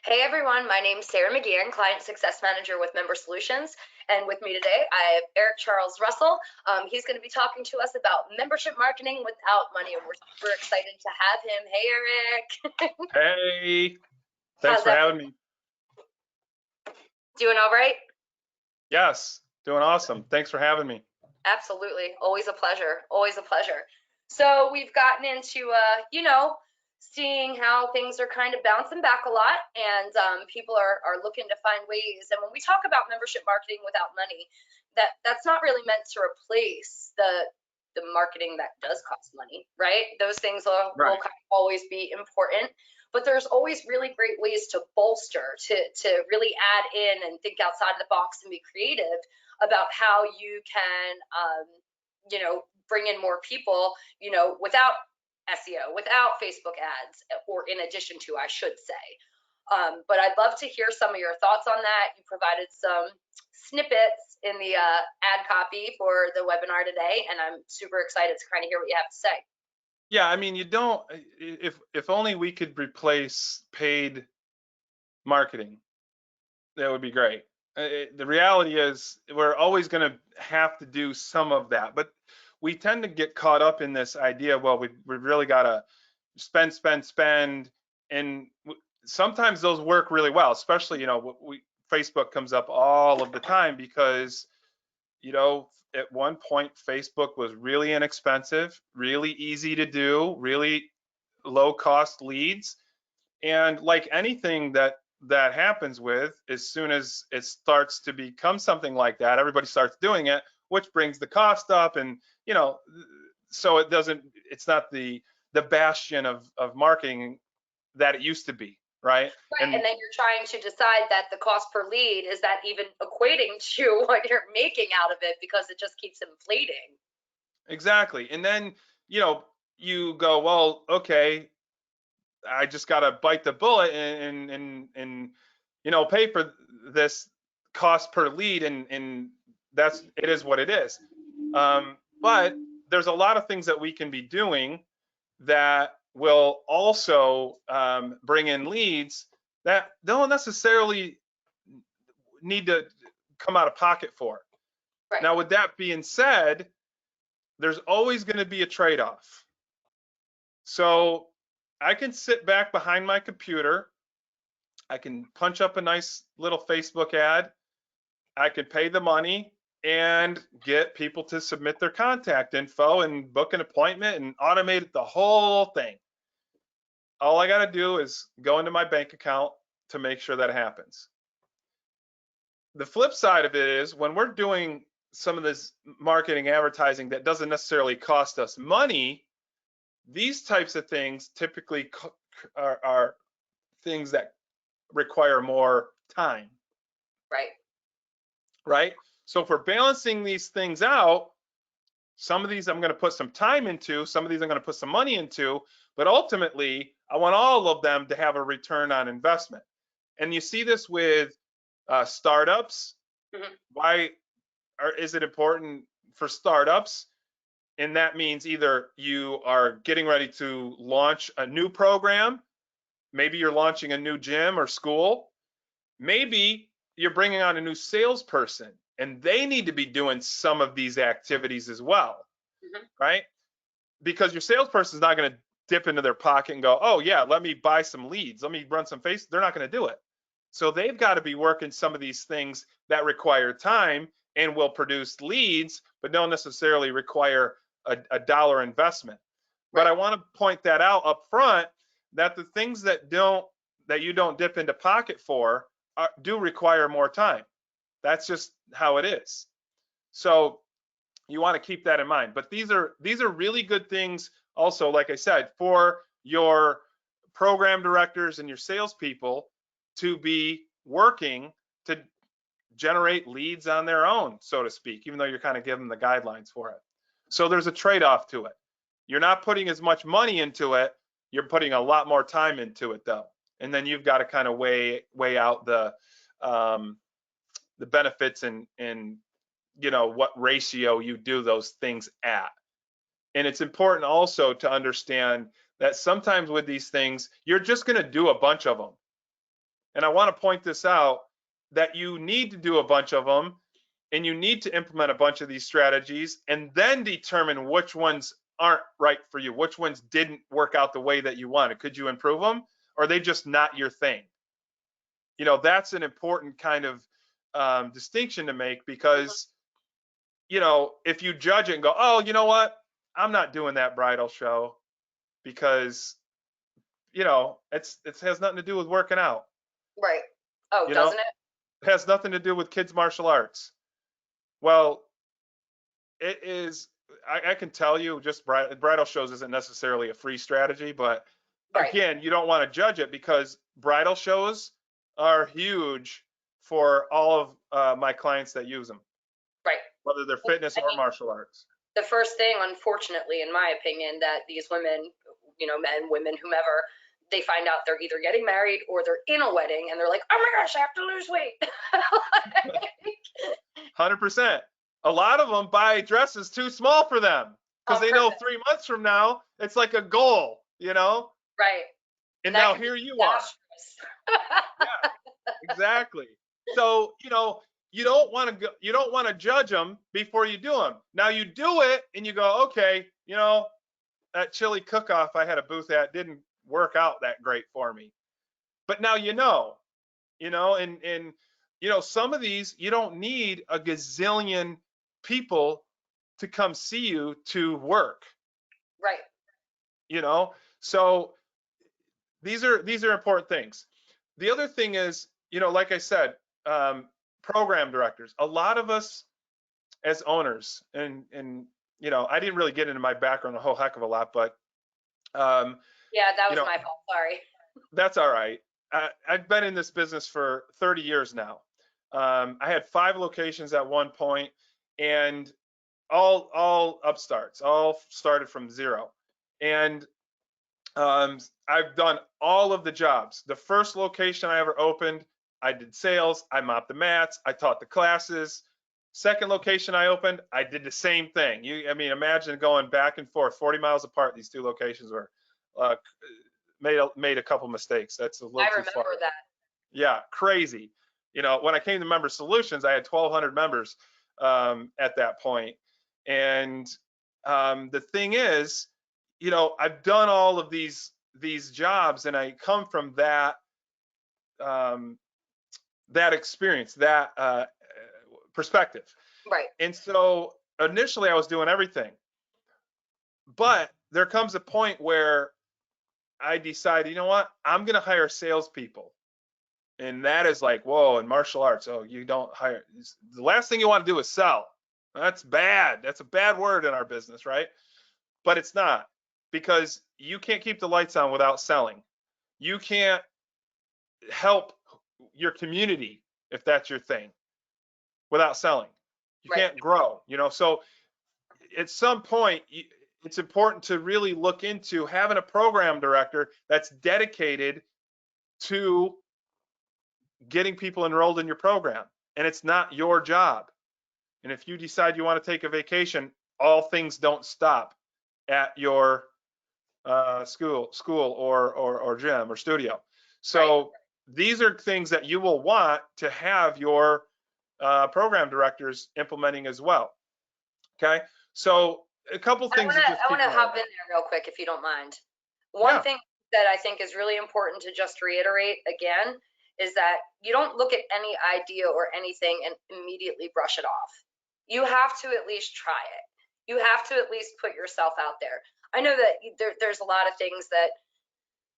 Hey everyone, my name is Sarah McGeehan, Client Success Manager with Member Solutions. And with me today, I have Eric Charles Russell. He's going to be talking to us about membership marketing without money. And we're super excited to have him. Hey, Eric. Hey, thanks How's for that? having me. Doing all right? Yes, doing awesome. Thanks for having me. Absolutely. Always a pleasure. Always a pleasure. So we've gotten into, seeing how things are kind of bouncing back a lot, and people are looking to find ways. And when we talk about membership marketing without money, that's not really meant to replace the marketing that does cost money, right? Those things will Right. kind of always be important, but there's always really great ways to bolster, to really add in and think outside the box and be creative about how you can, bring in more people, without SEO, without Facebook ads, or in addition to, I should say. But I'd love to hear some of your thoughts on that. You provided some snippets in the ad copy for the webinar today, and I'm super excited to kind of hear what you have to say. Yeah, I mean, you don't, if only we could replace paid marketing, that would be great. The reality is we're always going to have to do some of that, but we tend to get caught up in this idea, well, we've really got to spend, and sometimes those work really well, especially, Facebook comes up all of the time because at one point, Facebook was really inexpensive, really easy to do, really low cost leads. And like anything that happens with, as soon as it starts to become something like that, everybody starts doing it, which brings the cost up. And, so it's not the bastion of marketing that it used to be, right? Right, And and then you're trying to decide that the cost per lead, is that even equating to what you're making out of it, because it just keeps inflating. exactly. And then, you go, well, okay, I just got to bite the bullet and pay for this cost per lead, and it is what it is. But there's a lot of things that we can be doing that will also bring in leads that don't necessarily need to come out of pocket for. Right. Now, with that being said, there's always going to be a trade-off. So I can sit back behind my computer, I can punch up a nice little Facebook ad, I can pay the money and get people to submit their contact info and book an appointment and automate the whole thing. All I got to do is go into my bank account to make sure that happens. The flip side of it is when we're doing some of this marketing advertising that doesn't necessarily cost us money, these types of things typically are things that require more time. Right? So if we're balancing these things out, some of these I'm going to put some time into, some of these I'm going to put some money into, but ultimately I want all of them to have a return on investment. And you see this with startups. Mm-hmm. Why is it important for startups? And that means either you are getting ready to launch a new program, maybe you're launching a new gym or school, maybe you're bringing on a new salesperson and they need to be doing some of these activities as well, right? Because your salesperson is not going to dip into their pocket and go, oh yeah, let me buy some leads, let me run some face. They're not going to do it. So they've got to be working some of these things that require time and will produce leads, but don't necessarily require a dollar investment. Right. But I want to point that out up front, that the things that you don't dip into pocket for do require more time. That's just how it is. So you want to keep that in mind. But these are really good things also, like I said, for your program directors and your salespeople to be working to generate leads on their own, so to speak, even though you're kind of giving them the guidelines for it. So there's a trade-off to it. You're not putting as much money into it, you're putting a lot more time into it though. And then you've got to kind of weigh out the benefits and what ratio you do those things at. And it's important also to understand that sometimes with these things, you're just going to do a bunch of them. and I want to point this out, that you need to do a bunch of them and you need to implement a bunch of these strategies and then determine which ones aren't right for you, which ones didn't work out the way that you wanted. Could you improve them, or are they just not your thing? You know, that's an important kind of distinction to make, because, you know, if you judge it and go, oh, you know what, I'm not doing that bridal show because, you know, it has nothing to do with working out. Right. Oh, You know, doesn't it? it has nothing to do with kids martial arts. Well, it is. I can tell you, just bridal shows isn't necessarily a free strategy, but Right. again, you don't want to judge it, because bridal shows are huge for all of my clients that use them, Right. whether they're fitness I or mean, martial arts. the first thing, unfortunately, in my opinion, that these women, you know, men, women, whomever, they find out they're either getting married or they're in a wedding and they're like, oh my gosh, I have to lose weight. 100%. A lot of them buy dresses too small for them because they know Perfect. 3 months from now it's like a goal, you know. Right. And That now can be here you are. disastrous. Yeah, exactly. So, you know, you don't want to judge them before you do them. Now you do it and you go, okay, you know, that chili cook-off I had a booth at didn't work out that great for me. But now you know, and you know, some of these you don't need a gazillion people to come see you to work, Right. you know. So these are important things. The other thing is, you know, like I said, program directors. A lot of us as owners, and you know, I didn't really get into my background a whole heck of a lot, but Yeah, that you was know, my fault. Sorry. that's all right. I've been in this business for 30 years now. I had 5 locations at one point, and all upstarts, all started from zero. And I've done all of the jobs. The first location I ever opened, I did sales, I mopped the mats, I taught the classes. Second location I opened, I did the same thing. I mean, imagine going back and forth, 40 miles apart. These 2 locations were. Uh, made a couple mistakes. That's a little I too far. remember that. Yeah, crazy. You know, when I came to Member Solutions, I had 1,200 members at that point. And the thing is, you know, I've done all of these jobs, and I come from that that experience, that perspective. Right. And so initially, I was doing everything, but there comes a point where I decided, you know what, I'm going to hire salespeople. And that is like, whoa, in martial arts, oh, you don't hire. The last thing you want to do is sell. That's bad. That's a bad word in our business, right? But it's not, because you can't keep the lights on without selling. You can't help your community, if that's your thing, without selling. You Right. can't grow, you know. So at some point, it's important to really look into having a program director that's dedicated to getting people enrolled in your program, and it's not your job. And if you decide you want to take a vacation, all things don't stop at your school or gym or studio. So Right. these are things that you will want to have your program directors implementing as well. Okay, so a couple things to just I keep want to in mind. hop in there real quick if you don't mind. One Yeah, thing that I think is really important to just reiterate again is that you don't look at any idea or anything and immediately brush it off. You have to at least try it. You have to at least put yourself out there. I know that there's a lot of things that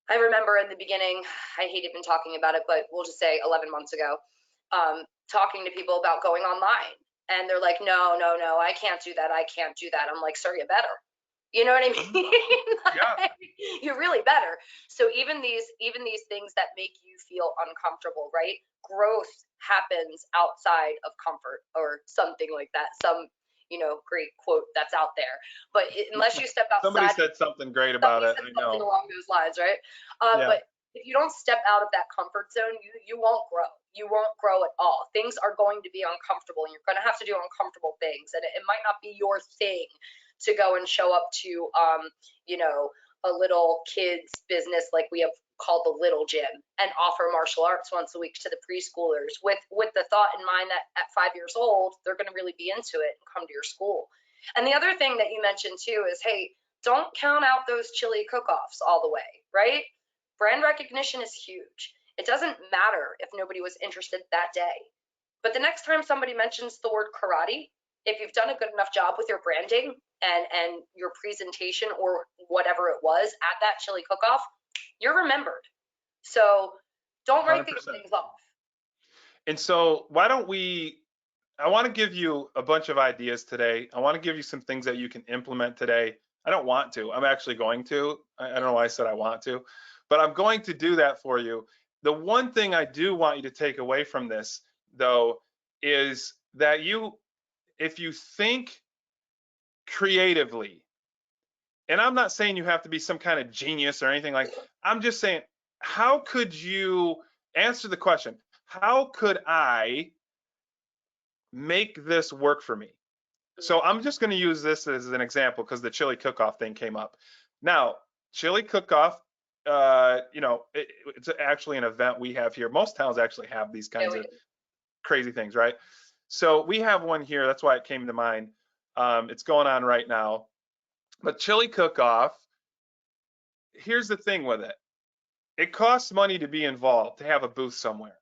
I remember in the beginning. I hate even talking about it, but we'll just say 11 months ago, talking to people about going online. And they're like, no, no, no, I can't do that. I can't do that. I'm like, sir, you better. You know what I mean? yeah, Like, you really better. So even these things that make you feel uncomfortable, right? Growth happens outside of comfort or something like that. Some, you know, great quote that's out there. But unless you step somebody outside, said something great about somebody it. said I something know. along those lines, right? Yeah, But if you don't step out of that comfort zone, you won't grow. You won't grow at all. Things are going to be uncomfortable, and you're going to have to do uncomfortable things. And it might not be your thing to go and show up to, you know, a little kid's business. Like we have called the Little Gym and offer martial arts once a week to the preschoolers with the thought in mind that at 5 years old, they're going to really be into it and come to your school. And the other thing that you mentioned too is, hey, don't count out those chili cook-offs all the way, right? Brand recognition is huge. It doesn't matter if nobody was interested that day. But the next time somebody mentions the word karate, if you've done a good enough job with your branding and your presentation or whatever it was at that chili cook-off, you're remembered. So don't write 100%. these things off. And so why don't we, I want to give you a bunch of ideas today. I want to give you some things that you can implement today. I don't want to, I'm actually going to. I don't know why I said I want to, but I'm going to do that for you. The one thing I do want you to take away from this, though, is that if you think creatively, and I'm not saying you have to be some kind of genius or anything like that, I'm just saying, how could you answer the question, how could I make this work for me? So I'm just going to use this as an example because the chili cook-off thing came up. Now, chili cook-off, it's actually an event we have here. Most towns actually have these kinds of crazy things, right? So we have one here. That's why it came to mind. It's going on right now. But chili cook-off, here's the thing with it. It costs money to be involved, to have a booth somewhere,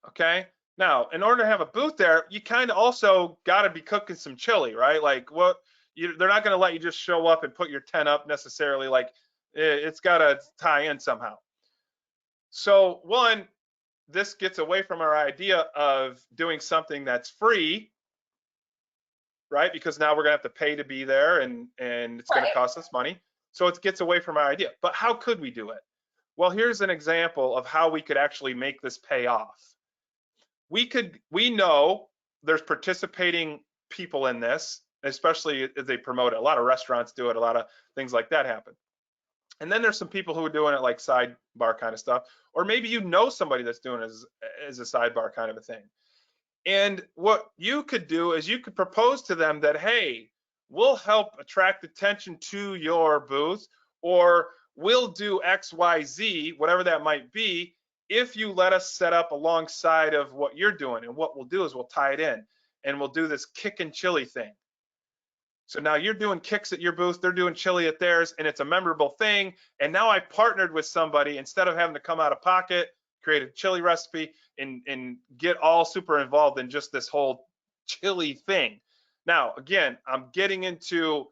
okay? Now, in order to have a booth there, you kind of also got to be cooking some chili, right? Like, they're not going to let you just show up and put your tent up necessarily. Like, it's got to tie in somehow. So, one, this gets away from our idea of doing something that's free, right? Because now we're going to have to pay to be there, and it's going to cost us money. So it gets away from our idea. But how could we do it? Well, here's an example of how we could actually make this pay off. We know there's participating people in this, especially as they promote it. A lot of restaurants do it, a lot of things like that happen. And then there's some people who are doing it like sidebar kind of stuff, or maybe you know somebody that's doing it as a sidebar kind of a thing. And what you could do is you could propose to them that, hey, we'll help attract attention to your booth, or we'll do X, Y, Z, whatever that might be, if you let us set up alongside of what you're doing. And what we'll do is we'll tie it in, and we'll do this kick and chili thing. So now you're doing kicks at your booth, they're doing chili at theirs, and it's a memorable thing. And now I partnered with somebody, instead of having to come out of pocket, create a chili recipe, and get all super involved in just this whole chili thing. Now, again, I'm getting into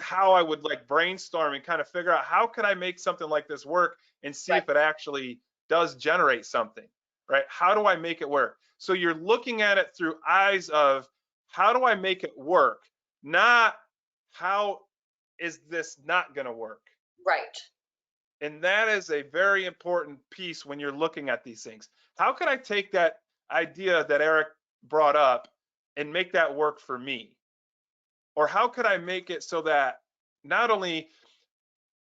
how I would like brainstorm and kind of figure out how could I make something like this work and see if it actually does generate something, right? How do I make it work? So you're looking at it through eyes of, how do I make it work? Not how is this not going to work? Right. And that is a very important piece when you're looking at these things. How can I take that idea that Eric brought up and make that work for me? Or how could I make it so that not only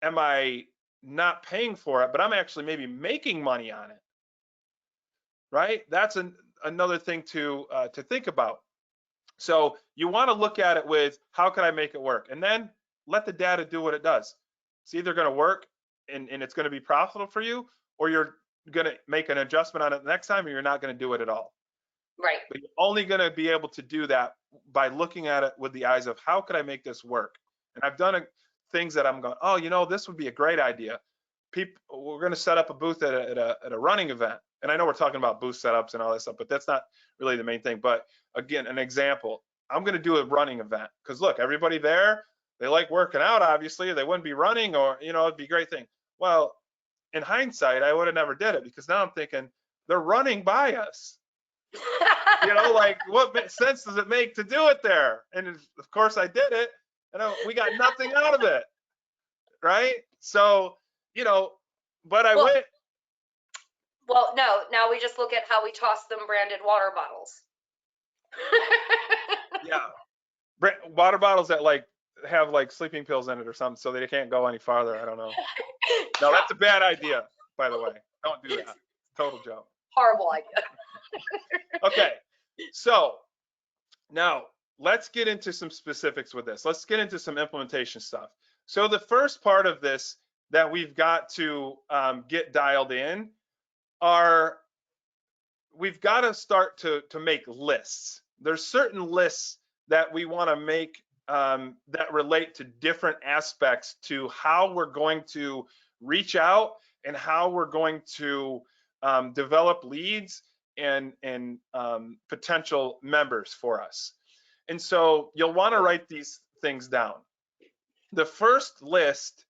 am I not paying for it, but I'm actually maybe making money on it, right? That's another thing to think about. So you want to look at it with, how can I make it work? And then let the data do what it does. It's either going to work and it's going to be profitable for you, or you're going to make an adjustment on it the next time, and you're not going to do it at all. Right. But you're only going to be able to do that by looking at it with the eyes of, how could I make this work? And I've done things that I'm going, oh, this would be a great idea. We're going to set up a booth at a running event. And I know we're talking about booth setups and all that stuff, but that's not really the main thing. But again, an example, I'm going to do a running event because look, everybody there, they like working out, obviously. They wouldn't be running, or, it'd be a great thing. Well, in hindsight, I would have never did it, because now I'm thinking they're running by us. Like, what sense does it make to do it there? And of course I did it, and we got nothing out of it, right? So, but I went. Well, no, now we just look at how we toss them branded water bottles. Yeah. Water bottles that have sleeping pills in it or something, so they can't go any farther. I don't know. No, that's a bad idea, by the way. Don't do that. Total joke. Horrible idea. Okay, so now let's get into some specifics with this. Let's get into some implementation stuff. So the first part of this that we've got to get dialed in are we've got to start to make lists. There's certain lists that we want to make that relate to different aspects to how we're going to reach out and how we're going to develop leads and potential members for us. And so you'll want to write these things down. The first list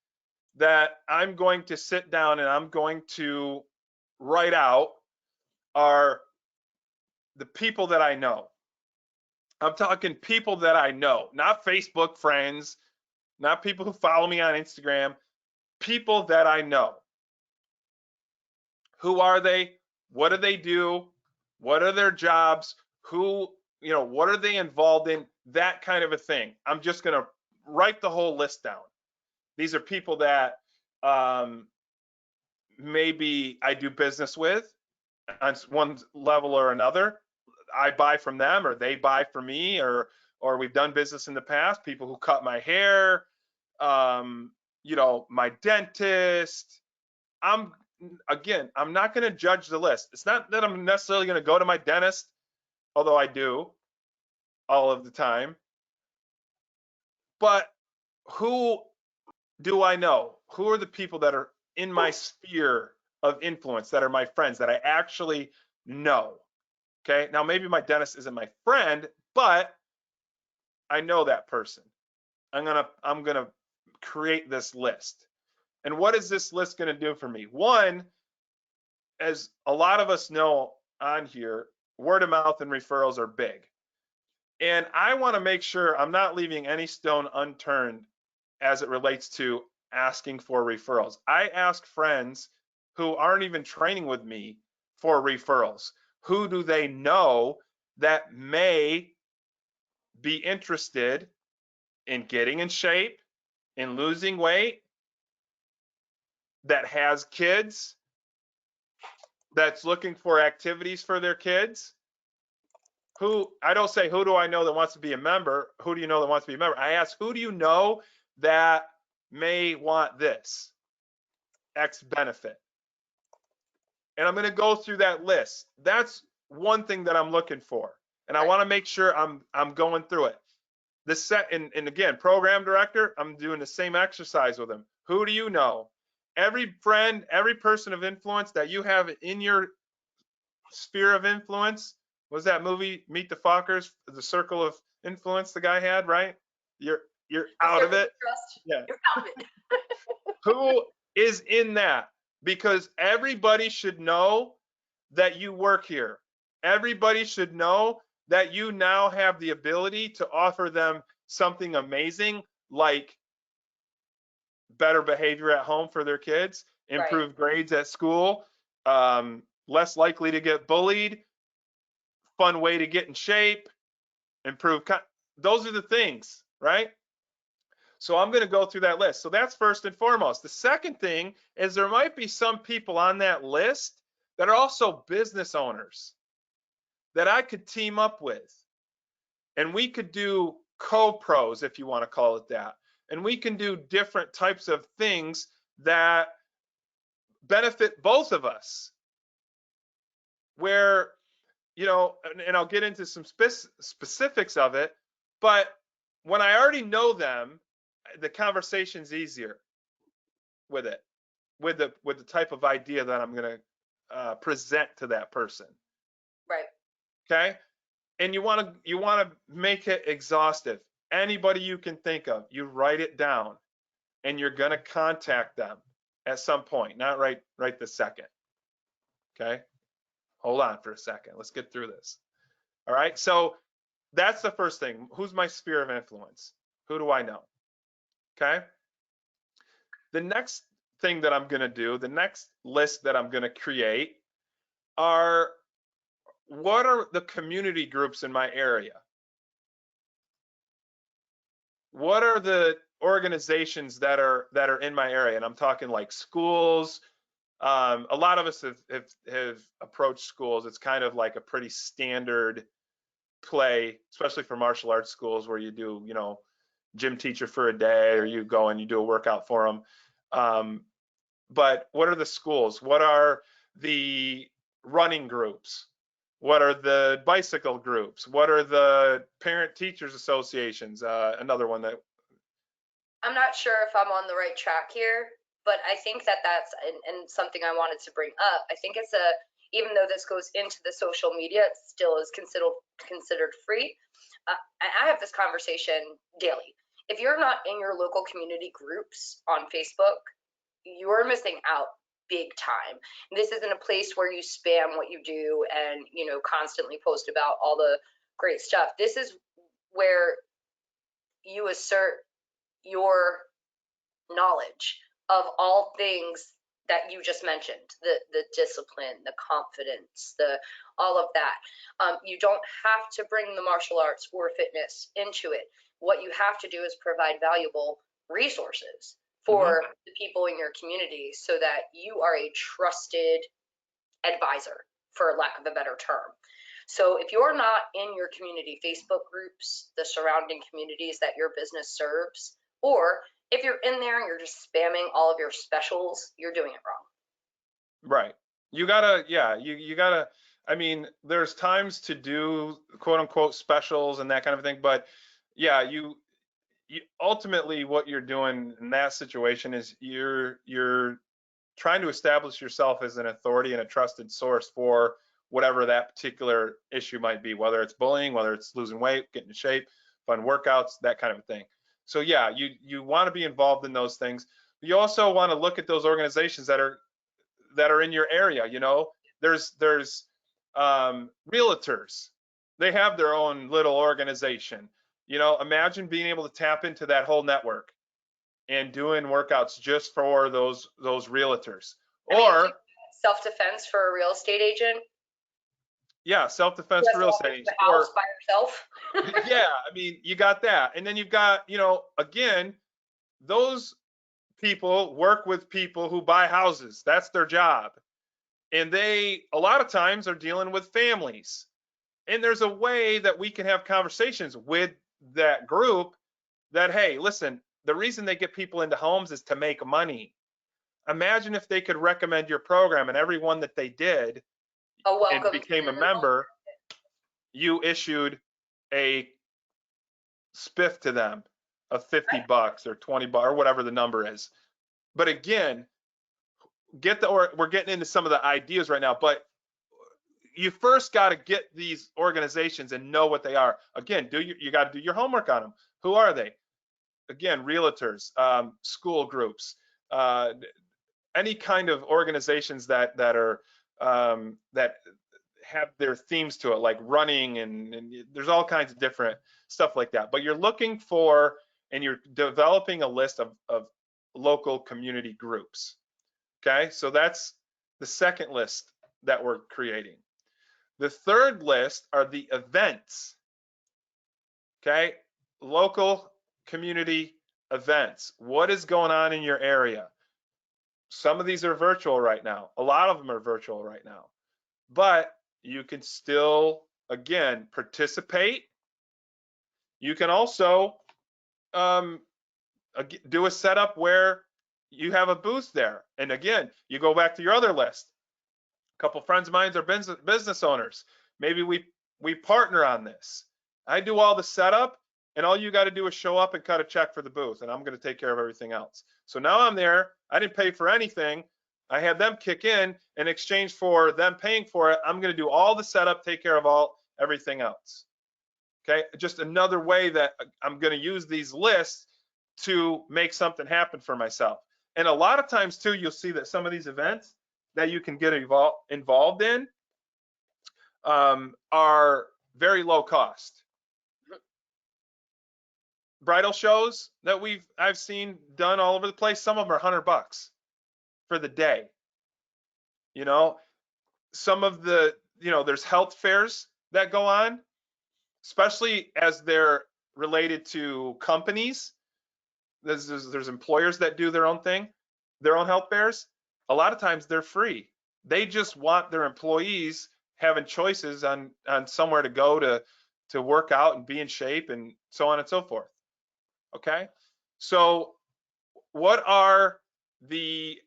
that I'm going to sit down and I'm going to write out are the people that I know. I'm talking people that I know, not Facebook friends, not people who follow me on Instagram, people that I know. Who are they? What do they do? What are their jobs? Who, what are they involved in? That kind of a thing. I'm just going to write the whole list down. These are people that maybe I do business with on one level or another. I buy from them or they buy from me, or we've done business in the past. People who cut my hair, my dentist. I'm not going to judge the list. It's not that I'm necessarily going to go to my dentist, although I do all of the time. But who do I know? Who are the people that are in my sphere of influence, that are my friends, that I actually know? Okay, now maybe my dentist isn't my friend, but I know that person. I'm gonna create this list. And what is this list gonna do for me? One, as a lot of us know on here, word of mouth and referrals are big. And I want to make sure I'm not leaving any stone unturned as it relates to asking for referrals. I ask friends who aren't even training with me for referrals. Who do they know that may be interested in getting in shape, in losing weight, that has kids, that's looking for activities for their kids? I don't say, who do I know that wants to be a member? Who do you know that wants to be a member? I ask, who do you know that may want this X benefit? And I'm going to go through that list. That's one thing that I'm looking for. And I want to make sure I'm going through it. And again, program director, I'm doing the same exercise with them. Who do you know? Every friend, every person of influence that you have in your sphere of influence. Was that movie Meet the Fockers, The Circle of Influence the guy had, right? You're out of it. Yeah. You're out of it. Who is in that? Because everybody should know that you work here. Everybody should know that you now have the ability to offer them something amazing, like better behavior at home for their kids, improved grades at school, less likely to get bullied, fun way to get in shape, improve. Those are the things, right? So I'm going to go through that list. So that's first and foremost. The second thing is there might be some people on that list that are also business owners that I could team up with. And we could do co-pros, if you want to call it that. And we can do different types of things that benefit both of us. Where, and I'll get into some specifics of it, but when I already know them, the conversation's easier with it, with the type of idea that I'm going to present to that person. Right. Okay. And you want to make it exhaustive. Anybody you can think of, you write it down, and you're going to contact them at some point, not right this second. Okay. Hold on for a second. Let's get through this. All right. So that's the first thing. Who's my sphere of influence? Who do I know? Okay. The next thing that I'm going to do, the next list that I'm going to create are, what are the community groups in my area? What are the organizations that are in my area? And I'm talking like schools. A lot of us have approached schools. It's kind of like a pretty standard play, especially for martial arts schools, where you do, gym teacher for a day, or you go and you do a workout for them. But what are the schools? What are the running groups? What are the bicycle groups? What are the parent teachers associations? Another one that. I'm not sure if I'm on the right track here, but I think that that's and something I wanted to bring up. I think it's even though this goes into the social media, it still is considered free. And I have this conversation daily. If you're not in your local community groups on Facebook, you're missing out big time. This isn't a place where you spam what you do and, you know, constantly post about all the great stuff. This is where you assert your knowledge of all things that you just mentioned, the discipline, the confidence, the all of that. You don't have to bring the martial arts or fitness into it. What you have to do is provide valuable resources for the people in your community so that you are a trusted advisor, for lack of a better term. So if you're not in your community Facebook groups, the surrounding communities that your business serves, or if you're in there and you're just spamming all of your specials, you're doing it wrong. Right. You gotta, yeah, you gotta, I mean, there's times to do quote unquote specials and that kind of thing, but yeah, you ultimately what you're doing in that situation is you're trying to establish yourself as an authority and a trusted source for whatever that particular issue might be, whether it's bullying, whether it's losing weight, getting in shape, fun workouts, that kind of thing. So yeah, you want to be involved in those things. You also want to look at those organizations that are in your area. You know, there's realtors. They have their own little organization. You know, imagine being able to tap into that whole network and doing workouts just for those realtors. Or self-defense for a real estate agent. Yeah, self-defense for real estate. The house by yourself. Yeah, I mean, you got that. And then you've got, you know, again, those people work with people who buy houses. That's their job. And they, a lot of times, are dealing with families. And there's a way that we can have conversations with that group that, hey, listen, the reason they get people into homes is to make money. Imagine if they could recommend your program and everyone that they did and became a member, you issued a spiff to them of 50 bucks or 20 bucks or whatever the number is. But again, we're getting into some of the ideas right now, but you first got to get these organizations and know what they are. Again, you got to do your homework on them. Who are they? Again, realtors, school groups, any kind of organizations that are that have their themes to it, like running and there's all kinds of different stuff like that. But you're looking for and you're developing a list of local community groups. Okay, so that's the second list that we're creating. The third list are the events. Okay, local community events. What is going on in your area? Some of these are virtual right now. A lot of them are virtual right now. But you can still, again, participate. You can also do a setup where you have a booth there. And again, you go back to your other list. A couple friends of mine are business owners. Maybe we partner on this. I do all the setup, and all you got to do is show up and cut a check for the booth, and I'm going to take care of everything else. So now I'm there. I didn't pay for anything. I had them kick in exchange for them paying for it. I'm going to do all the setup, take care of everything else. Okay, just another way that I'm going to use these lists to make something happen for myself. And a lot of times too, you'll see that some of these events that you can get involved in are very low cost. Bridal shows that I've seen done all over the place, some of them are $100 for the day. You know, some of the, you know, there's health fairs that go on, especially as they're related to companies. There's employers that do their own thing, their own health fairs. A lot of times they're free. They just want their employees having choices on somewhere to go to work out and be in shape and so on and so forth. Okay, so what are the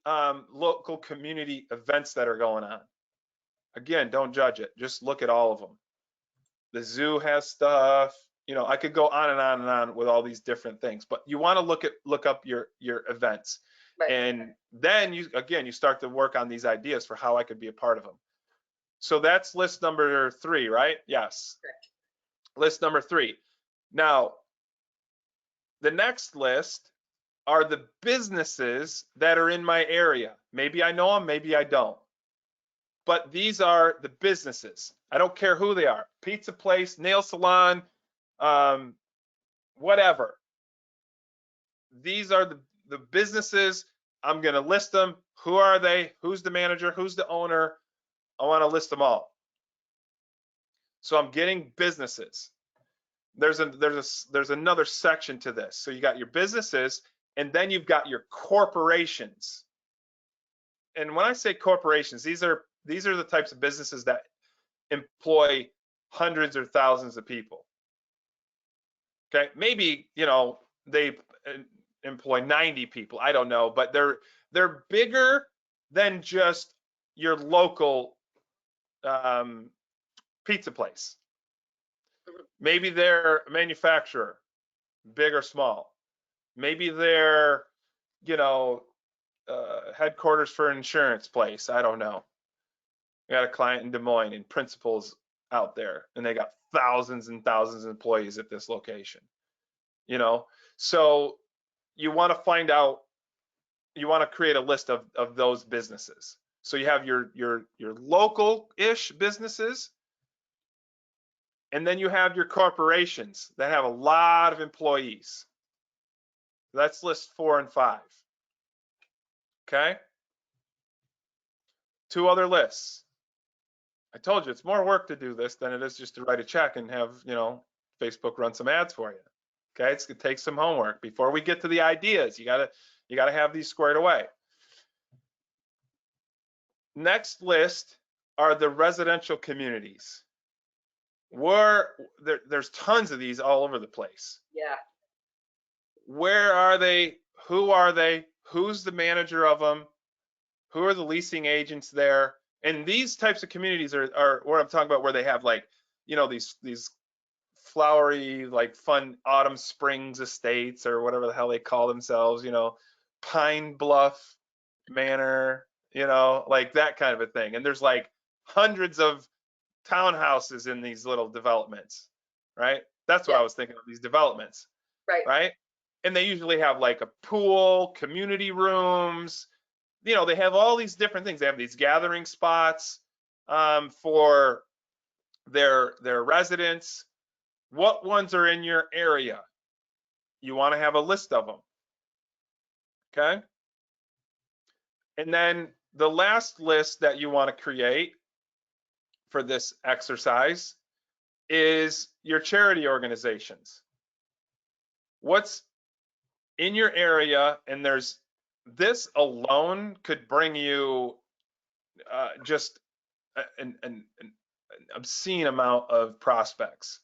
local community events that are going on. Again, don't judge it. Just look at all of them. The zoo has stuff. You know, I could go on and on and on with all these different things, but you want to look up your events. Right. And then you start to work on these ideas for how I could be a part of them. So that's list number 3, right? Yes. Correct. List number 3. Now, the next list are the businesses that are in my area. Maybe I know them, maybe I don't. But these are the businesses. I don't care who they are. Pizza place, nail salon, whatever. These are the businesses. I'm going to list them. Who are they? Who's the manager? Who's the owner? I want to list them all. So I'm getting businesses. There's another section to this. So you got your businesses, and then you've got your corporations. And when I say corporations, these are the types of businesses that employ hundreds or thousands of people. Okay, maybe, you know, they employ 90 people. I don't know, but they're bigger than just your local pizza place. Maybe they're a manufacturer, big or small. Maybe they're, you know, headquarters for an insurance place. I don't know. I got a client in Des Moines and principals out there, and they got thousands and thousands of employees at this location. You know, so you want to find out, you want to create a list of those businesses. So you have your local-ish businesses, and then you have your corporations that have a lot of employees. That's list 4 and 5. Okay. 2 other lists. I told you it's more work to do this than it is just to write a check and have, you know, Facebook run some ads for you. Okay, it's gonna take some homework before we get to the ideas. You gotta have these squared away. Next list are the residential communities. There's tons of these all over the place. Yeah. Where are they? Who are they? Who's the manager of them? Who are the leasing agents there? And these types of communities are what I'm talking about, where they have, like, you know, these flowery, like, fun autumn springs estates or whatever the hell they call themselves, you know, Pine Bluff Manor, you know, like that kind of a thing. And there's like hundreds of townhouses in these little developments, right? That's what I was thinking of, these developments, right? And they usually have like a pool, community rooms, you know, they have all these different things. They have these gathering spots for their residents. What ones are in your area? You want to have a list of them. Okay. And then the last list that you want to create for this exercise is your charity organizations. What's in your area? And this alone could bring you just an obscene amount of prospects,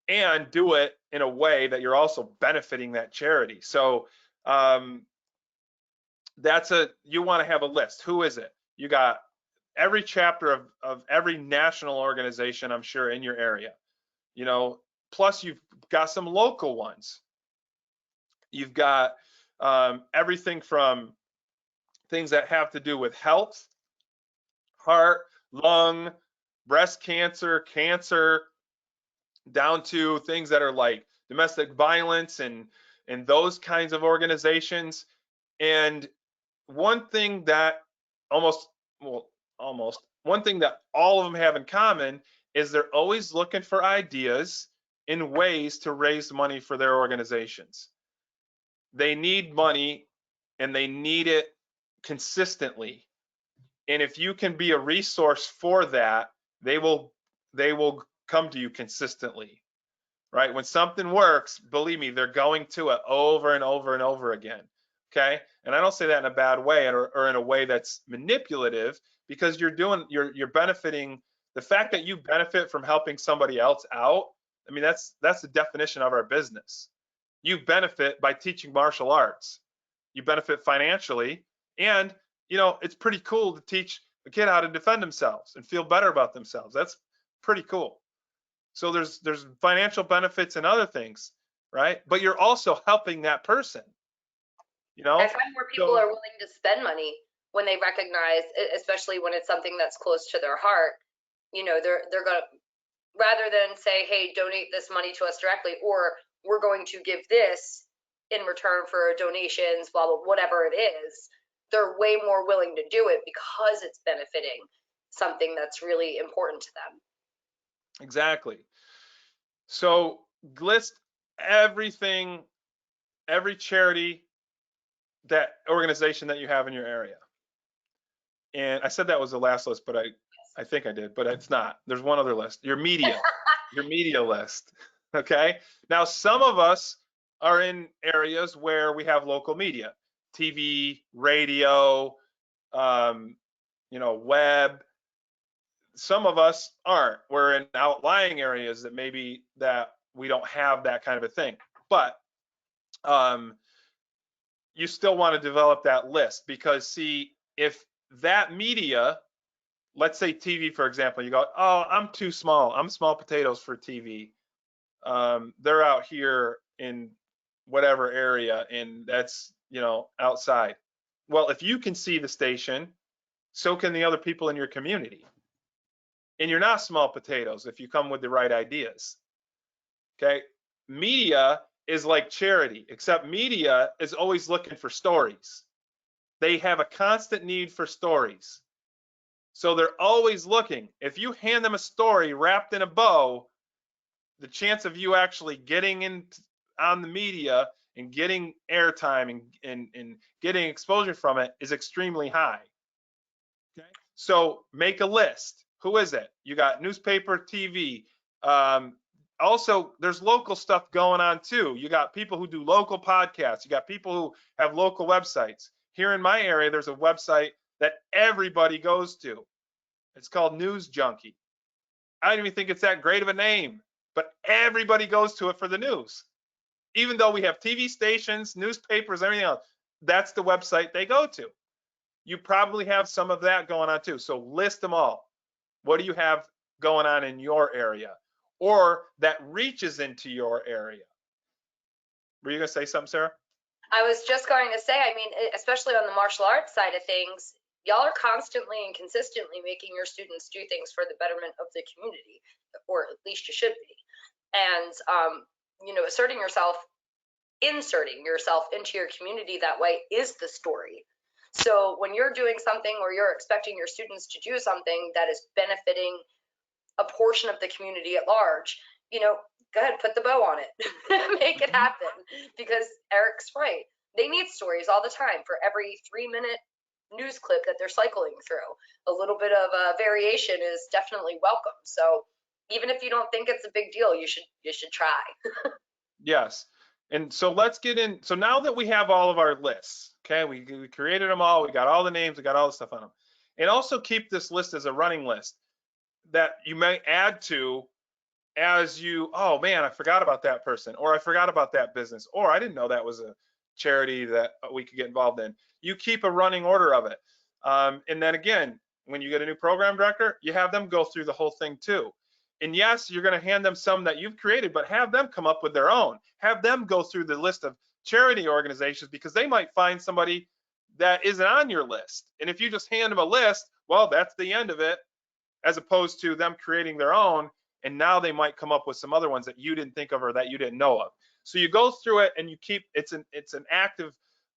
and do it in a way that you're also benefiting that charity. So you want to have a list. Who is it? You got every chapter of every national organization, I'm sure, in your area, you know, plus you've got some local ones. You've got everything from things that have to do with health, heart, lung, breast cancer, down to things that are like domestic violence and those kinds of organizations. And one thing that one thing that all of them have in common is they're always looking for ideas and ways to raise money for their organizations. They need money, and they need it consistently. And if you can be a resource for that, they will come to you consistently, right? When something works, believe me, they're going to it over and over and over again. Okay. And I don't say that in a bad way or in a way that's manipulative, because you're benefiting. The fact that you benefit from helping somebody else out, I mean, that's the definition of our business. You benefit by teaching martial arts. you benefit financially, and you know, it's pretty cool to teach a kid how to defend themselves and feel better about themselves. That's pretty cool. So there's financial benefits and other things, right? But you're also helping that person, you I know? find more people So are willing to spend money when they recognize, especially when it's something that's close to their heart. You know, they're gonna, rather than say, hey, donate this money to us directly, or we're going to give this in return for donations, blah blah, whatever it is, they're way more willing to do it because it's benefiting something that's really important to them. exactly. So list everything, every charity, that organization that you have in your area. And I said that was the last list, but I think I did, but it's not. There's one other list. Your media list. Okay. Now, some of us are in areas where we have local media, TV, radio, you know, web. Some of us aren't. We're in outlying areas that maybe that we don't have that kind of a thing. But you still want to develop that list, because see, if that media, let's say TV, for example, you go, oh, I'm too small. I'm small potatoes for TV. They're out here in whatever area, and that's, you know, outside. Well, if you can see the station, so can the other people in your community. And you're not small potatoes if you come with the right ideas. Okay. Media is like charity, except media is always looking for stories. They have a constant need for stories. So they're always looking. If you hand them a story wrapped in a bow, the chance of you actually getting in on the media and getting airtime and getting exposure from it is extremely high. Okay. So make a list. Who is it? You got newspaper, TV. Also, there's local stuff going on too. You got people who do local podcasts. You got people who have local websites. Here in my area, there's a website that everybody goes to. It's called News Junkie. I don't even think it's that great of a name, but everybody goes to it for the news. Even though we have TV stations, newspapers, everything else, that's the website they go to. You probably have some of that going on too. So list them all. What do you have going on in your area, or that reaches into your area? Were you going to say something, Sarah? I was just going to say, I mean, especially on the martial arts side of things, y'all are constantly and consistently making your students do things for the betterment of the community, or at least you should be. And, you know, inserting yourself into your community that way is the story. So when you're doing something, or you're expecting your students to do something that is benefiting a portion of the community at large, you know, go ahead, put the bow on it, make it happen. Because Eric's right. They need stories all the time. For every 3-minute news clip that they're cycling through, a little bit of a variation is definitely welcome. So even if you don't think it's a big deal, you should try. Yes. And so let's get in. So now that we have all of our lists, okay, we created them all, we got all the names, we got all the stuff on them. And also keep this list as a running list that you may add to as you, oh man, I forgot about that person, or I forgot about that business, or I didn't know that was a charity that we could get involved in. You keep a running order of it. And then again, when you get a new program director, you have them go through the whole thing too. And yes, you're going to hand them some that you've created, but have them come up with their own. Have them go through the list of charity organizations, because they might find somebody that isn't on your list. And if you just hand them a list, well, that's the end of it, as opposed to them creating their own. And now they might come up with some other ones that you didn't think of or that you didn't know of. So you go through it and you keep, it's an active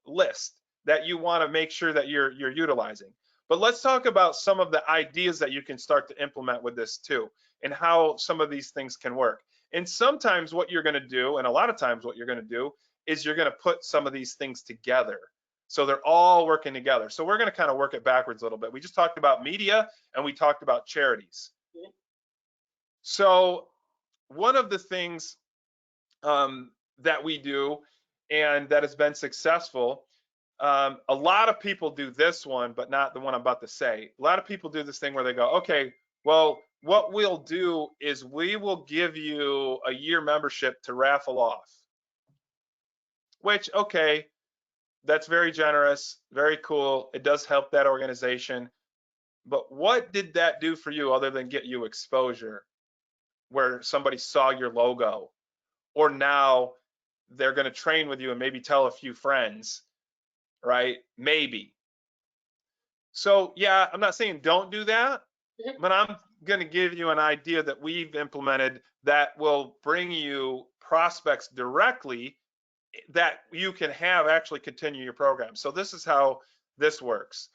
list that you want to make sure that you're utilizing. But let's talk about some of the ideas that you can start to implement with this too, and how some of these things can work. And sometimes what you're going to do, and a lot of times what you're going to do, is you're going to put some of these things together. So they're all working together. So we're going to kind of work it backwards a little bit. We just talked about media and we talked about charities. So one of the things that we do and that has been successful, a lot of people do this one, but not the one I'm about to say. A lot of people do this thing where they go, okay, well, what we'll do is we will give you a year membership to raffle off. Which, okay, That's very generous, very cool. It does help that organization. But what did that do for you other than get you exposure where somebody saw your logo, or now they're going to train with you and maybe tell a few friends, right? Maybe. So yeah, I'm not saying don't do that, Mhm. but I'm going to give you an idea that we've implemented that will bring you prospects directly that you can have actually continue your program. So this is how this works.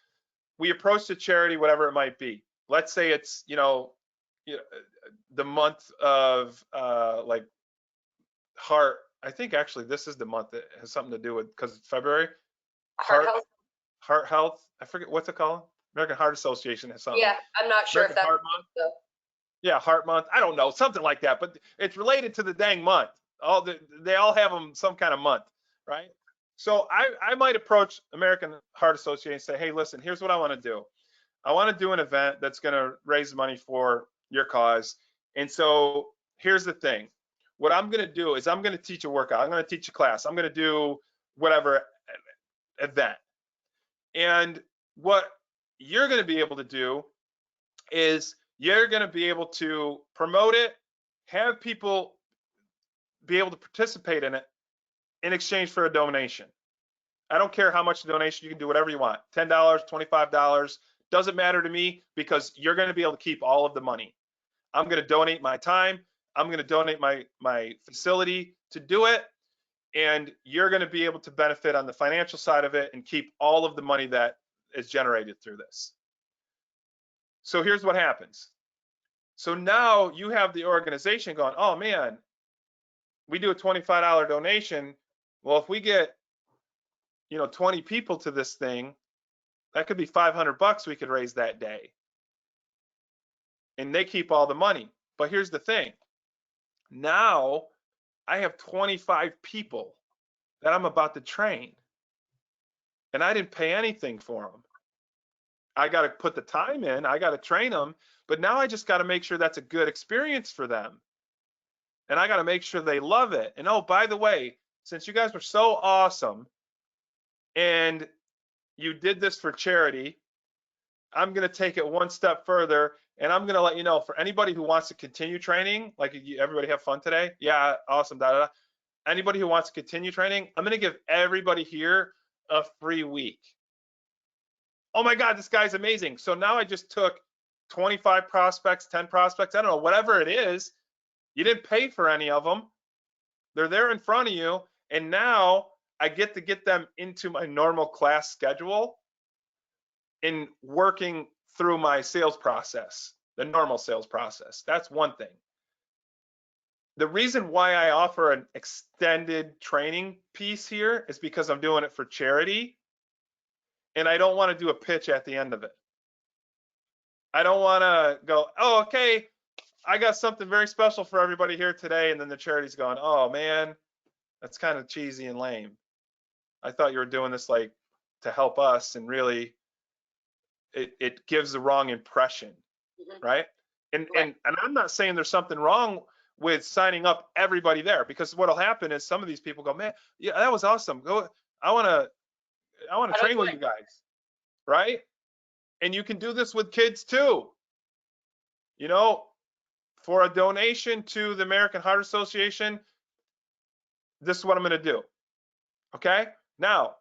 We approach the charity, whatever it might be. Let's say it's, the month of like heart. I think actually this is the month that has something to do with, because it's February. Heart Heart health. Heart Health. I forget what's it called. American Heart Association has something. Yeah, I'm not sure if American that's Heart Month. the, Yeah, Heart Month. I don't know, something like that, but it's related to the dang month. They all have them some kind of month, right? So I might approach American Heart Association and say, hey, listen, here's what I want to do. I want to do an event that's going to raise money for your cause. And so here's the thing. What I'm going to do is I'm going to teach a workout. I'm going to teach a class. I'm going to do whatever event. And what you're going to be able to do is you're going to be able to promote it, have people be able to participate in it in exchange for a donation. I don't care how much donation, you can do whatever you want. $10, $25, doesn't matter to me, because you're going to be able to keep all of the money. I'm going to donate my time. I'm going to donate my facility to do it. And you're going to be able to benefit on the financial side of it and keep all of the money that is generated through this. So here's what happens. So now you have the organization going, oh man, we do a $25 donation. Well, if we get, 20 people to this thing, that could be $500 we could raise that day. And they keep all the money. But here's the thing. Now I have 25 people that I'm about to train, and I didn't pay anything for them. I got to put the time in, I got to train them, but now I just got to make sure that's a good experience for them. And I got to make sure they love it. And oh, by the way, since you guys were so awesome and you did this for charity, I'm going to take it one step further, and I'm going to let you know, for anybody who wants to continue training, like everybody have fun today? Yeah, awesome, da, da, da. Anybody who wants to continue training, I'm going to give everybody here a free week. Oh my God, this guy's amazing. So now I just took 25 prospects, 10 prospects, I don't know, whatever it is. You didn't pay for any of them. They're there in front of you. And now I get to get them into my normal class schedule in working through my sales process, the normal sales process. That's one thing. The reason why I offer an extended training piece here is because I'm doing it for charity, and I don't want to do a pitch at the end of it. I don't want to go, oh, okay, I got something very special for everybody here today, and then the charity's going, oh man, that's kind of cheesy and lame. I thought you were doing this like to help us, and really it gives the wrong impression, right? And I'm not saying there's something wrong with signing up everybody there, because what'll happen is some of these people go, man, yeah, that was awesome. Go, I want to train with you guys, right? And you can do this with kids too. For a donation to the American Heart Association, this is what I'm going to do. Okay? Now,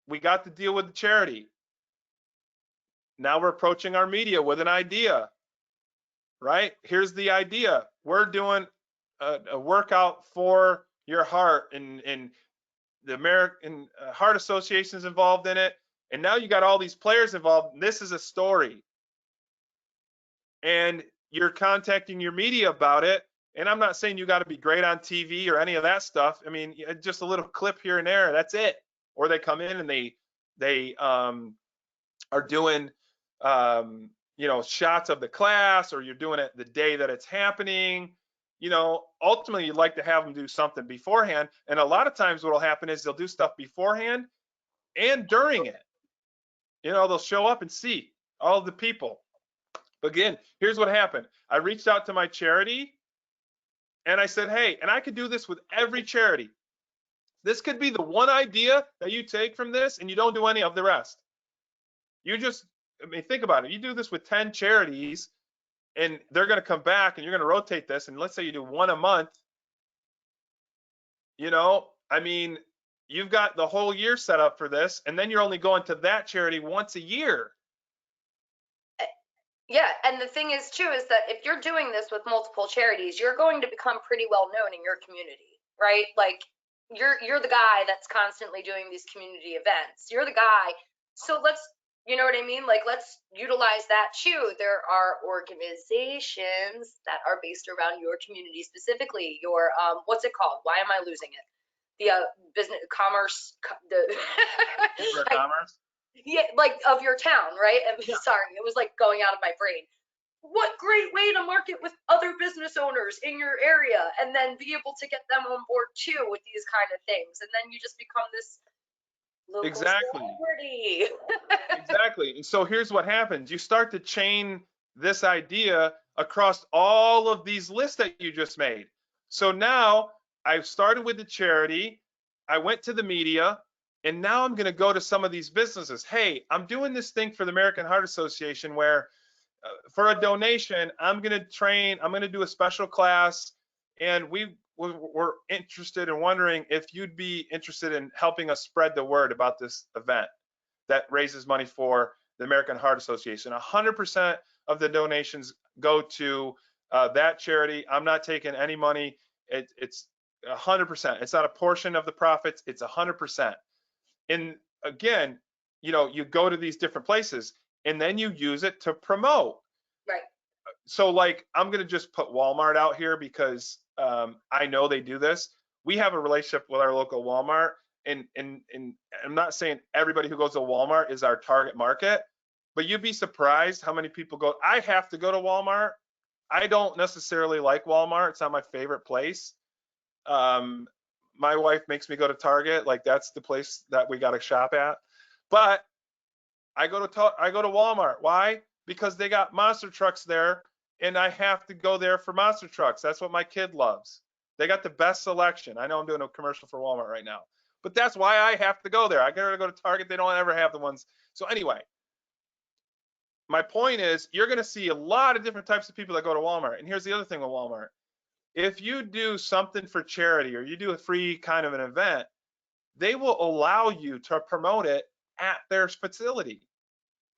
we got to deal with the charity. Now we're approaching our media with an idea, right? Here's the idea. We're doing a workout for your heart, and the American Heart Association is involved in it. And now you got all these players involved. This is a story. And you're contacting your media about it. And I'm not saying you got to be great on TV or any of that stuff. I mean, just a little clip here and there, that's it. Or they come in and they are doing shots of the class, or you're doing it the day that it's happening. Ultimately you'd like to have them do something beforehand. And a lot of times what will happen is they'll do stuff beforehand and during it. They'll show up and see all the people. But again, here's what happened. I reached out to my charity and I said, hey, and I could do this with every charity. This could be the one idea that you take from this and you don't do any of the rest. You just, I mean, think about it. You do this with 10 charities and they're going to come back and you're going to rotate this. And let's say you do one a month, you know, I mean, you've got the whole year set up for this. And then you're only going to that charity once a year. Yeah, and the thing is too is that if you're doing this with multiple charities, you're going to become pretty well known in your community, right? Like you're the guy that's constantly doing these community events. You're the guy. So let's, you know what I mean? Like let's utilize that too. There are organizations that are based around your community specifically. Your what's it called? Why am I losing it? The business commerce the Commerce. Yeah, like of your town, right? Yeah. Sorry, it was like going out of my brain. What great way to market with other business owners in your area and then be able to get them on board too with these kind of things. And then you just become this local Exactly. celebrity. Exactly. And so here's what happens. You start to chain this idea across all of these lists that you just made. So now I've started with the charity, I went to the media, and now I'm going to go to some of these businesses. Hey, I'm doing this thing for the American Heart Association where for a donation, I'm going to do a special class, and we're interested in wondering if you'd be interested in helping us spread the word about this event that raises money for the American Heart Association. 100% of the donations go to that charity. I'm not taking any money. It's 100%. It's not a portion of the profits. It's 100%. And again, you know, you go to these different places and then you use it to promote. Right. So like, I'm going to just put Walmart out here because I know they do this. We have a relationship with our local Walmart, and I'm not saying everybody who goes to Walmart is our target market, but you'd be surprised how many people go. I have to go to Walmart. I don't necessarily like Walmart. It's not my favorite place. My wife makes me go to Target. Like that's the place that we got to shop at. But I go to Walmart. Why? Because they got monster trucks there, and I have to go there for monster trucks. That's what my kid loves. They got the best selection. I know I'm doing a commercial for Walmart right now, but that's why I have to go there. I gotta go to Target. They don't ever have the ones. So anyway, my point is you're going to see a lot of different types of people that go to Walmart. And here's the other thing with Walmart. If you do something for charity or you do a free kind of an event, they will allow you to promote it at their facility.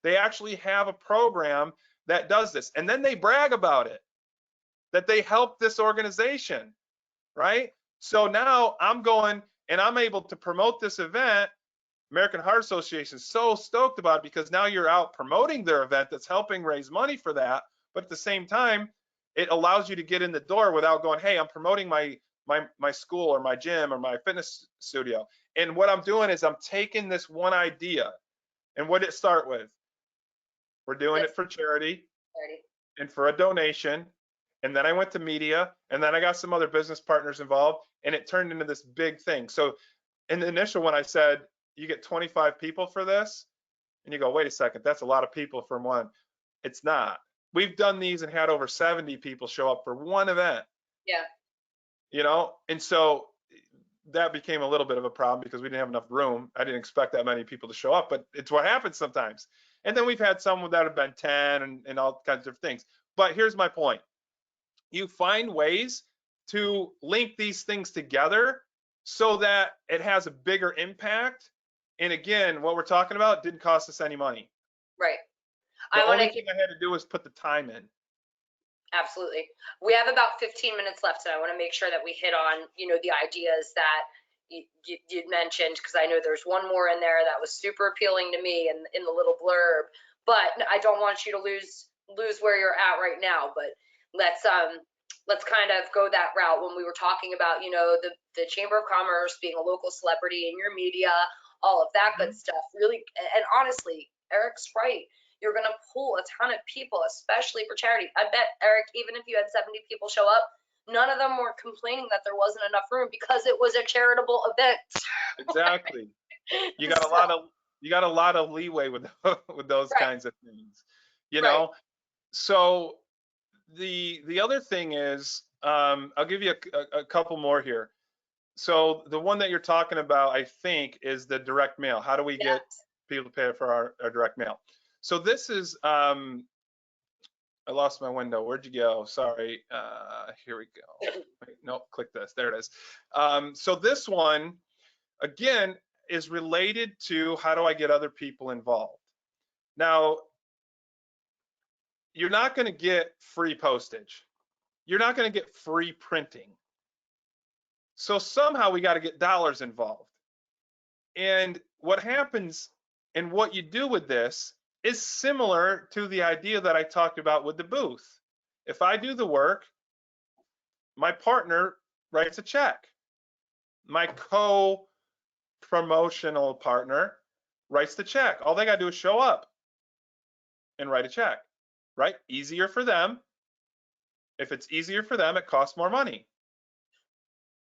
They actually have a program that does this. And then they brag about it, that they help this organization, right? So now I'm going and I'm able to promote this event. American Heart Association is so stoked about it because now you're out promoting their event that's helping raise money for that. But at the same time, it allows you to get in the door without going, hey, I'm promoting my school or my gym or my fitness studio. And what I'm doing is I'm taking this one idea, and what did it start with? We're doing it for charity and for a donation. And then I went to media, and then I got some other business partners involved, and it turned into this big thing. So in the initial one, I said, you get 25 people for this. And you go, wait a second, that's a lot of people from one. It's not. We've done these and had over 70 people show up for one event. Yeah. You know, and so that became a little bit of a problem because we didn't have enough room. I didn't expect that many people to show up, but it's what happens sometimes. And then we've had some that have been 10 and all kinds of things. But here's my point. You find ways to link these things together so that it has a bigger impact. And again, what we're talking about didn't cost us any money. Right. The only thing I had to do was put the time in. Absolutely. We have about 15 minutes left, and I want to make sure that we hit on, you know, the ideas that you mentioned, because I know there's one more in there that was super appealing to me in the little blurb, but I don't want you to lose where you're at right now. But let's kind of go that route. When we were talking about, you know, the Chamber of Commerce being a local celebrity in your media, all of that good stuff, really. And honestly, Eric's right. You're going to pull a ton of people, especially for charity. I bet, Eric, even if you had 70 people show up, none of them were complaining that there wasn't enough room because it was a charitable event. Exactly. You got a lot of leeway with those kinds of things, you know. So the other thing is, I'll give you a couple more here. So the one that you're talking about, I think, is the direct mail. How do we get Yes. people to pay for our direct mail? So this is, I lost my window. Where'd you go? Sorry. Here we go. Wait, no, click this. There it is. So this one, again, is related to how do I get other people involved? Now, you're not going to get free postage. You're not going to get free printing. So somehow we got to get dollars involved. And what happens and what you do with this is similar to the idea that I talked about with the booth. If I do the work, my partner writes a check. My co-promotional partner writes the check. All they got to do is show up and write a check, right? Easier for them. If it's easier for them, it costs more money.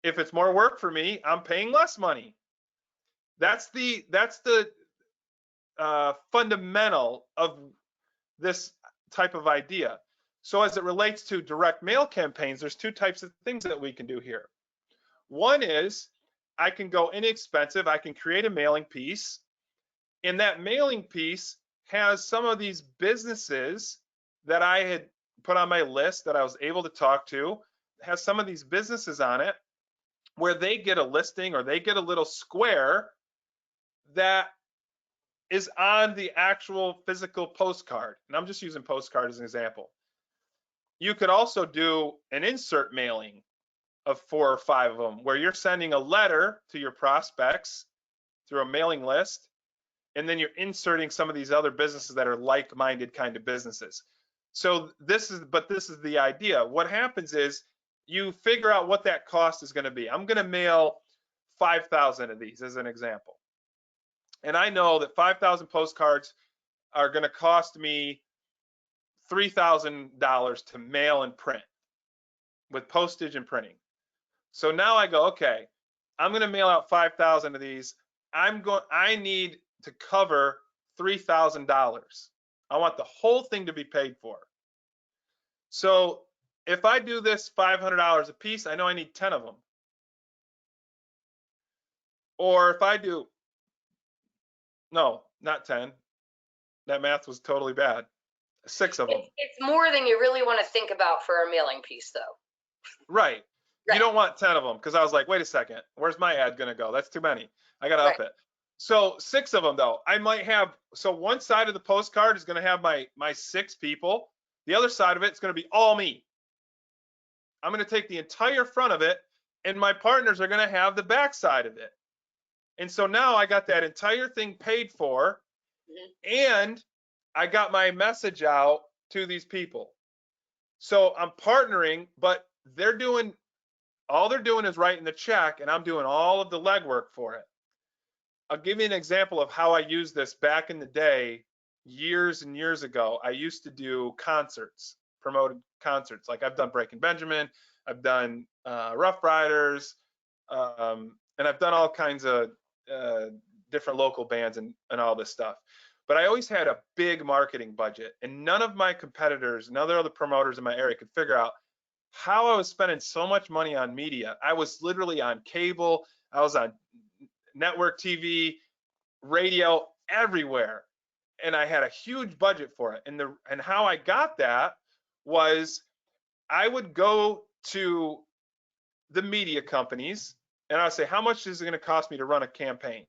If it's more work for me, I'm paying less money. That's the fundamental of this type of idea. So as it relates to direct mail campaigns, there's two types of things that we can do here. One is I can go inexpensive. I can create a mailing piece, and that mailing piece has some of these businesses that I had put on my list that I was able to talk to, has some of these businesses on it where they get a listing or they get a little square that is on the actual physical postcard. And I'm just using postcard as an example. You could also do an insert mailing of 4 or 5 of them where you're sending a letter to your prospects through a mailing list, and then you're inserting some of these other businesses that are like-minded kind of businesses. So this is the idea. What happens is you figure out what that cost is going to be. I'm going to mail 5,000 of these as an example. And I know that 5,000 postcards are going to cost me $3,000 to mail and print with postage and printing. So now I go, okay, I'm going to mail out 5,000 of these. I need to cover $3,000. I want the whole thing to be paid for. So if I do this $500 a piece, I know I need 10 of them. Or if I do, no, not 10. That math was totally bad. 6 of them. It's more than you really want to think about for a mailing piece, though. Right. You don't want 10 of them, because I was like, wait a second, where's my ad going to go? That's too many. I got to up it. So 6 of them, though. I might have, so one side of the postcard is going to have my 6 people. The other side of it is going to be all me. I'm going to take the entire front of it, and my partners are going to have the back side of it. And so now I got that entire thing paid for, and I got my message out to these people. So I'm partnering, but all they're doing is writing the check, and I'm doing all of the legwork for it. I'll give you an example of how I used this back in the day, years and years ago. I used to do concerts, promoted concerts. Like I've done Breaking Benjamin, I've done Rough Riders, and I've done all kinds of different local bands and all this stuff. But I always had a big marketing budget, and none of my competitors, none of the other promoters in my area could figure out how I was spending so much money on media. I was literally on cable, I was on network TV, radio, everywhere. And I had a huge budget for it. And how I got that was I would go to the media companies and I would say, how much is it going to cost me to run a campaign?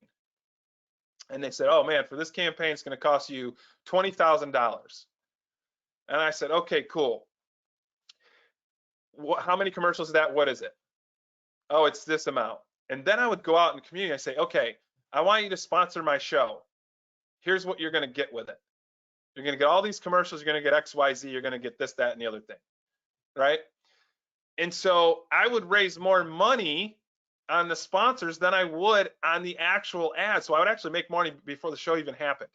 And they said, oh man, for this campaign, it's going to cost you $20,000. And I said, okay, cool. How many commercials is that? What is it? Oh, it's this amount. And then I would go out in the community and say, okay, I want you to sponsor my show. Here's what you're going to get with it. You're going to get all these commercials. You're going to get X, Y, Z. You're going to get this, that, and the other thing, right? And so I would raise more money on the sponsors than I would on the actual ads. So I would actually make money before the show even happened.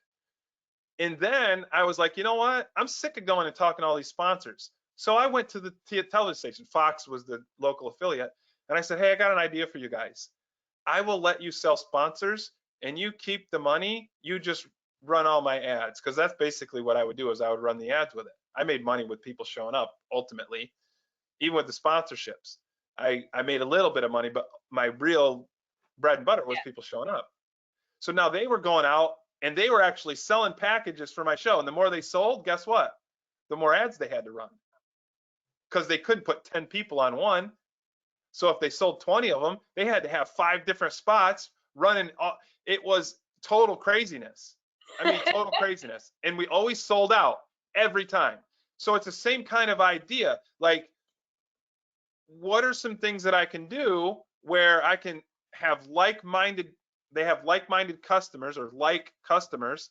And then I was like, you know what? I'm sick of going and talking to all these sponsors. So I went to the television station. Fox was the local affiliate. And I said, hey, I got an idea for you guys. I will let you sell sponsors and you keep the money. You just run all my ads. Because that's basically what I would do, is I would run the ads with it. I made money with people showing up ultimately, even with the sponsorships. I made a little bit of money, but my real bread and butter was Yeah. people showing up. So now they were going out and they were actually selling packages for my show. And the more they sold, guess what? The more ads they had to run, because they couldn't put 10 people on one. So if they sold 20 of them, they had to have 5 different spots running. It was total craziness. I mean, total craziness. And we always sold out every time. So it's the same kind of idea. Like, what are some things that I can do where I can have they have like-minded customers or like customers,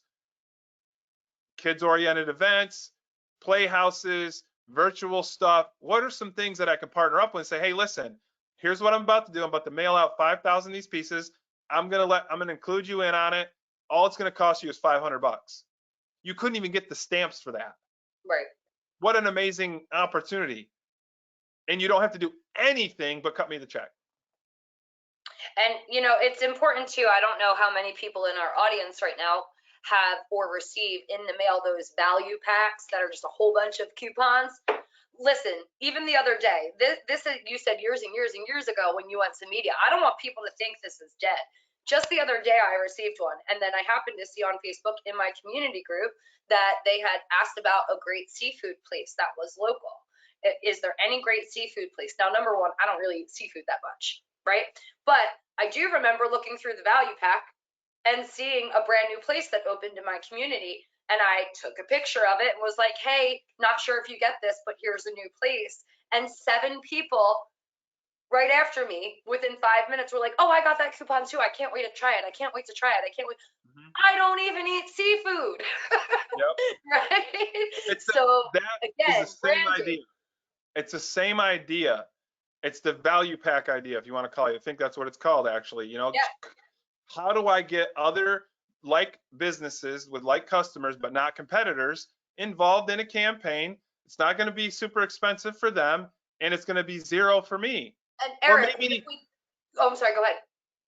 kids-oriented events, playhouses, virtual stuff. What are some things that I can partner up with and say, hey, listen, here's what I'm about to do. I'm about to mail out 5,000 of these pieces. I'm gonna include you in on it. All it's gonna cost you is $500. You couldn't even get the stamps for that. Right. What an amazing opportunity. And you don't have to do anything but cut me the check. And, you know, it's important too. I don't know how many people in our audience right now have or receive in the mail those value packs that are just a whole bunch of coupons. Listen, even the other day, this is, you said years and years and years ago when you went to media. I don't want people to think this is dead. Just the other day, I received one. And then I happened to see on Facebook in my community group that they had asked about a great seafood place that was local. Is there any great seafood place? Now, number one, I don't really eat seafood that much, right? But I do remember looking through the value pack and seeing a brand new place that opened in my community. And I took a picture of it and was like, hey, not sure if you get this, but here's a new place. And 7 people right after me within 5 minutes were like, oh, I got that coupon too. I can't wait to try it. I can't wait to try it. I can't wait. I don't even eat seafood. Yep. Right? That again, is the same branding. idea. It's the same idea. It's the value pack idea, if you want to call it. I think that's what it's called, actually. You know, Yeah. How do I get other like businesses with like customers, but not competitors, involved in a campaign? It's not going to be super expensive for them, and it's going to be zero for me. And Or Eric, maybe, oh, I'm sorry, go ahead.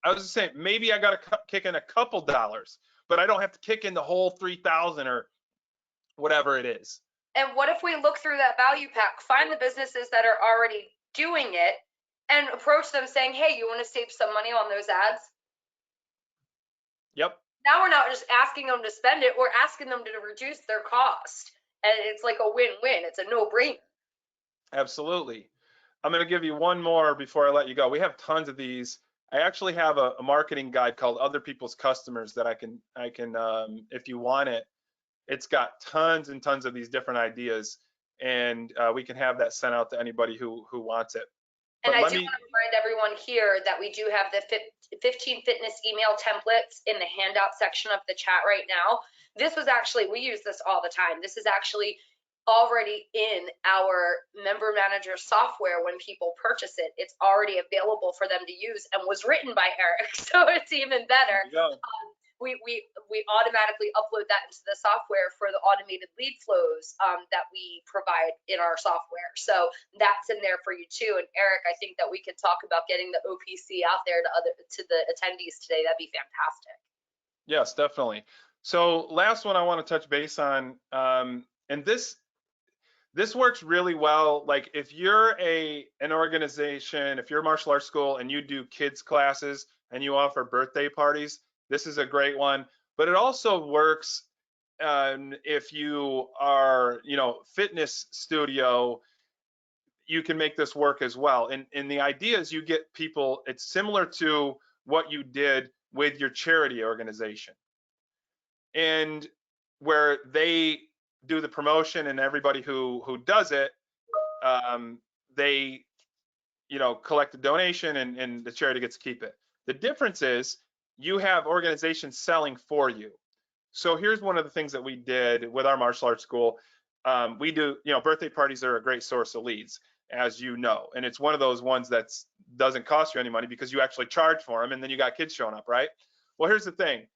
I was just saying, maybe I got to kick in a couple dollars, but I don't have to kick in the whole 3,000 or whatever it is. And what if we look through that value pack, find the businesses that are already doing it, and approach them saying, hey, you want to save some money on those ads? Yep. Now we're not just asking them to spend it, we're asking them to reduce their cost. And it's like a win-win. It's a no-brainer. Absolutely. I'm going to give you one more before I let you go. We have tons of these. I actually have a marketing guide called Other People's Customers that I can, if you want it, it's got tons and tons of these different ideas, and we can have that sent out to anybody who wants it. And I do want to remind everyone here that we do have the 15 fitness email templates in the handout section of the chat right now. This was actually, we use this all the time. This is actually already in our member manager software. When people purchase it, it's already available for them to use and was written by Eric. So it's even better. We automatically upload that into the software for the automated lead flows that we provide in our software. So that's in there for you too. And Eric, I think that we could talk about getting the OPC out there to the attendees today. That'd be fantastic. Yes, definitely. So last one I want to touch base on, and this works really well. Like if you're an organization, if you're a martial arts school and you do kids classes and you offer birthday parties, this is a great one. But it also works if you are, fitness studio, you can make this work as well. And the idea is you get people, it's similar to what you did with your charity organization. And where they do the promotion and everybody who does it, they, collect a donation and the charity gets to keep it. The difference is you have organizations selling for you. So here's one of the things that we did with our martial arts school. We do, birthday parties are a great source of leads, as you know, and it's one of those ones that doesn't cost you any money because you actually charge for them and then you got kids showing up, right? Well, here's the thing.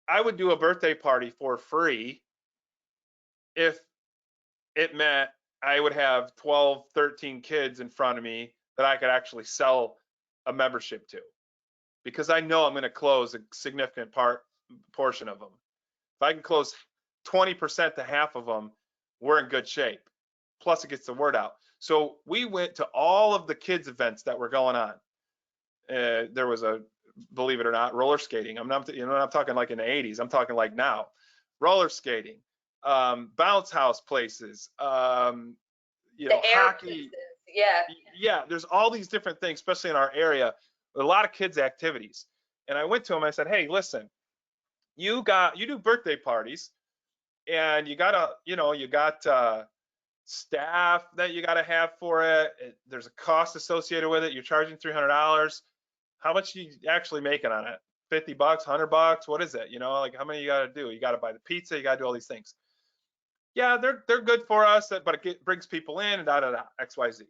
I would do a birthday party for free if it meant I would have 12, 13 kids in front of me that I could actually sell a membership to, because I know I'm going to close a significant portion of them. If I can close 20% to half of them, we're in good shape. Plus it gets the word out. So we went to all of the kids events that were going on. There was a, believe it or not, roller skating. I'm not, I'm talking like in the 80s. I'm talking like now, roller skating, bounce house places, The air hockey. places. Yeah. Yeah, there's all these different things, especially in our area, a lot of kids activities. And I went to them, I said, hey, listen, you do birthday parties, and you got staff that you got to have for it. There's a cost associated with it. You're charging $300. How much are you actually making on it? 50 bucks, 100 bucks? What is it? Like how many you got to do? You got to buy the pizza. You got to do all these things. Yeah, they're good for us, but it brings people in and X, Y, Z.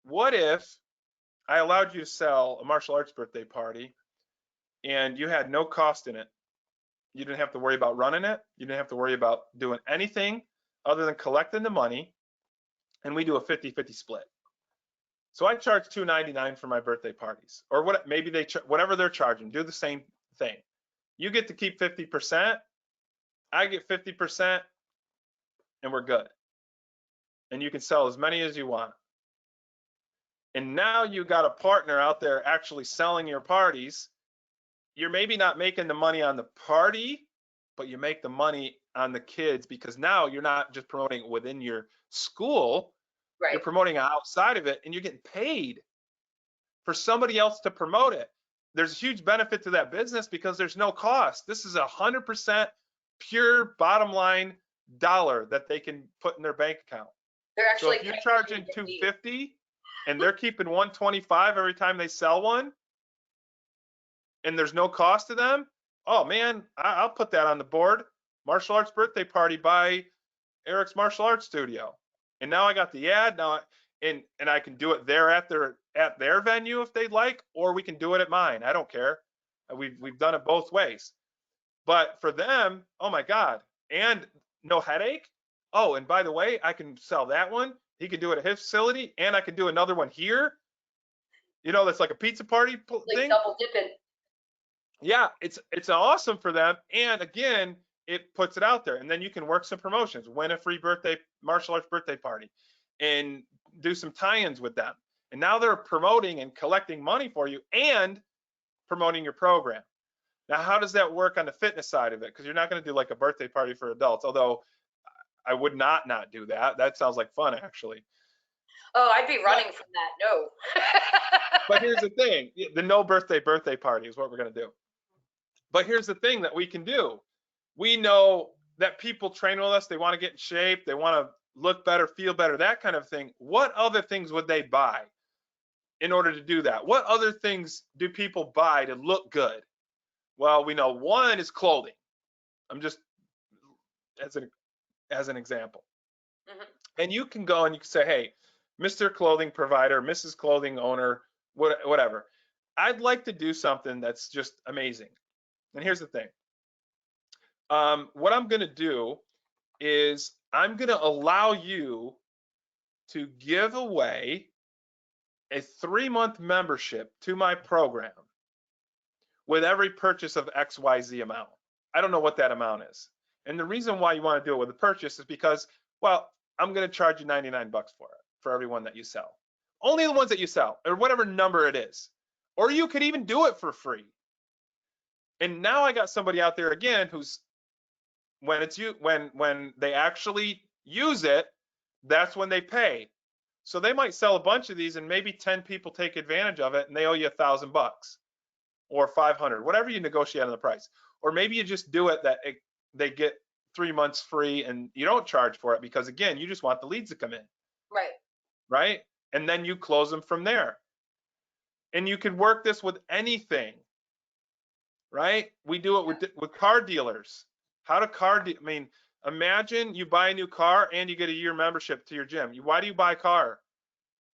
What if I allowed you to sell a martial arts birthday party and you had no cost in it? You didn't have to worry about running it. You didn't have to worry about doing anything other than collecting the money, and we do a 50-50 split. So I charge $299 for my birthday parties, or what? Maybe whatever they're charging, do the same thing. You get to keep 50%, I get 50%, and we're good. And you can sell as many as you want. And now you got a partner out there actually selling your parties. You're maybe not making the money on the party, but you make the money on the kids, because now you're not just promoting within your school, Right. You're promoting outside of it, and you're getting paid for somebody else to promote it. There's a huge benefit to that business because there's no cost. This is 100% pure bottom line dollar that they can put in their bank account. They're actually, so if you're charging $250 and they're keeping $125 every time they sell one, and there's no cost to them, oh man, I'll put that on the board. Martial arts birthday party by Eric's Martial Arts Studio. And now I got the ad now, and I can do it there at their venue if they'd like, or we can do it at mine. I don't care. We've done it both ways. But for them, oh my God, and no headache. Oh, and by the way, I can sell that one. He can do it at his facility, and I can do another one here. That's like a pizza party thing. Double dipping. Yeah, it's awesome for them. And again, it puts it out there, and then you can work some promotions, win a free martial arts birthday party, and do some tie-ins with them. And now they're promoting and collecting money for you and promoting your program. Now, how does that work on the fitness side of it? Because you're not going to do like a birthday party for adults, although I would not do that. That sounds like fun, actually. Oh, I'd be running from that. No. But here's the thing, the no birthday party is what we're going to do. But here's the thing that we can do. We know that people train with us. They want to get in shape. They want to look better, feel better, that kind of thing. What other things would they buy in order to do that? What other things do people buy to look good? Well, we know one is clothing. I'm just as an example. Mm-hmm. And you can go and you can say, hey, Mr. Clothing Provider, Mrs. Clothing Owner, whatever. I'd like to do something that's just amazing. And here's the thing. What I'm going to do is I'm going to allow you to give away a 3-month membership to my program with every purchase of XYZ amount. I don't know what that amount is. And the reason why you want to do it with a purchase is because, well, I'm going to charge you 99 bucks for it, for every one that you sell. Only the ones that you sell, or whatever number it is. Or you could even do it for free. And now I got somebody out there again who's, when they actually use it, that's when they pay. So they might sell a bunch of these and maybe 10 people take advantage of it and they owe you $1,000 bucks or 500, whatever you negotiate on the price. Or maybe you just do it that they get 3 months free and you don't charge for it because again, you just want the leads to come in. Right. Right? And then you close them from there. And you can work this with anything. Right? We do it with car dealers. How do I mean, imagine you buy a new car and you get a year membership to your gym. Why do you buy a car?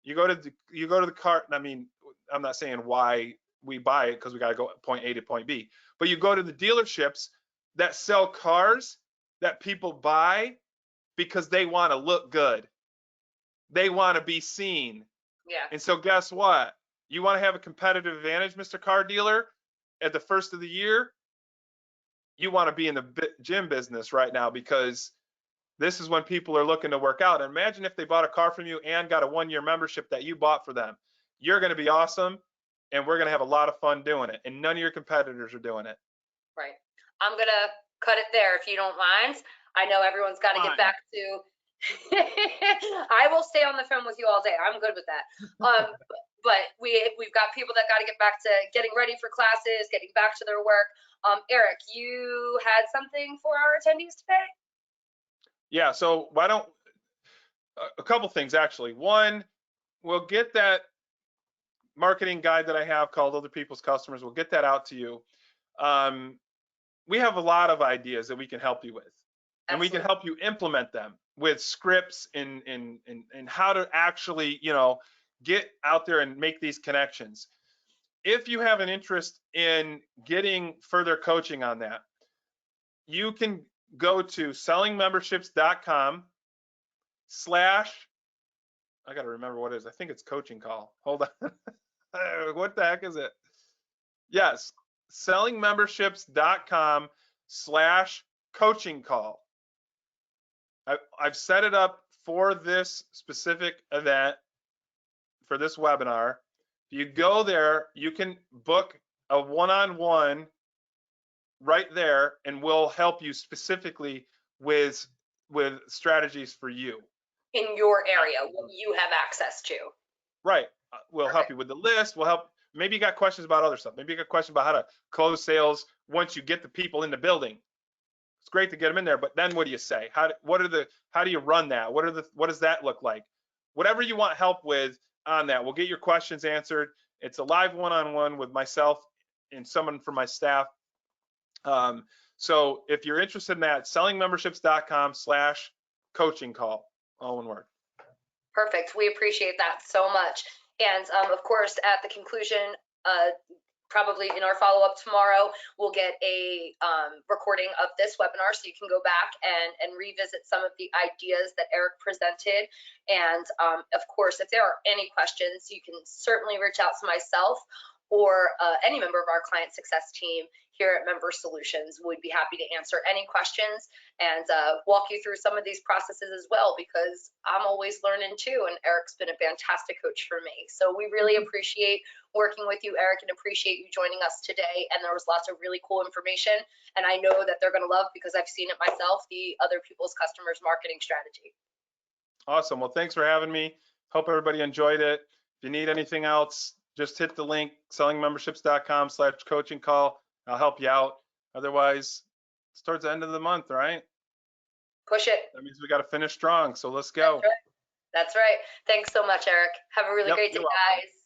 You go to the car. I mean, I'm not saying why we buy it because we got to go point A to point B, but you go to the dealerships that sell cars that people buy because they want to look good. They want to be seen. Yeah. And so guess what? You want to have a competitive advantage, Mr. Car Dealer, at the first of the year? You want to be in the gym business right now because this is when people are looking to work out. And imagine if they bought a car from you and got a 1-year membership that you bought for them. You're going to be awesome, and we're going to have a lot of fun doing it. And none of your competitors are doing it. Right. I'm going to cut it there if you don't mind. I know everyone's got to get back to. I will stay on the phone with you all day. I'm good with that. But we've got people that got to get back to getting ready for classes, getting back to their work. Eric, you had something for our attendees today? Yeah, so why don't, a couple things actually. One, we'll get that marketing guide that I have called Other People's Customers. We'll get that out to you. We have a lot of ideas that we can help you with. And we can help you implement them with scripts and how to actually, you know, get out there and make these connections. If you have an interest in getting further coaching on that, you can go to sellingmemberships.com/ I got to remember what it is. I think it's coaching call. Hold on. What the heck is it? Yes, sellingmemberships.com/ coaching call. I've set it up for this specific event, for this webinar. If you go there, you can book a one-on-one right there, and we'll help you specifically with strategies for you. In your area, what you have access to. Right. We'll help you with the list. We'll help. Maybe you got questions about other stuff. Maybe you got questions about how to close sales once you get the people in the building. It's great to get them in there, but then what do you say? How do you run that? What does that look like? Whatever you want help with on that, we'll get your questions answered. It's a live one-on-one with myself and someone from my staff. So if you're interested in that, sellingmemberships.com/ coaching call, all one word. Perfect. We appreciate that so much. And of course, at the conclusion, probably in our follow-up tomorrow, we'll get a recording of this webinar, so you can go back and revisit some of the ideas that Eric presented. And of course, if there are any questions, you can certainly reach out to myself or any member of our client success team here at Member Solutions. We'd be happy to answer any questions and walk you through some of these processes as well, because I'm always learning too, and Eric's been a fantastic coach for me. So we really appreciate working with you, Eric, and appreciate you joining us today. And there was lots of really cool information, and I know that they're going to love, because I've seen it myself, the Other People's Customers marketing strategy. Awesome. Well, thanks for having me. Hope everybody enjoyed it. If you need anything else, just hit the link, sellingmemberships.com/ coaching call. I'll help you out. Otherwise, it's towards the end of the month, right? Push it. That means we got to finish strong. So let's go. That's right. That's right. Thanks so much, Eric. Have a really great day, guys.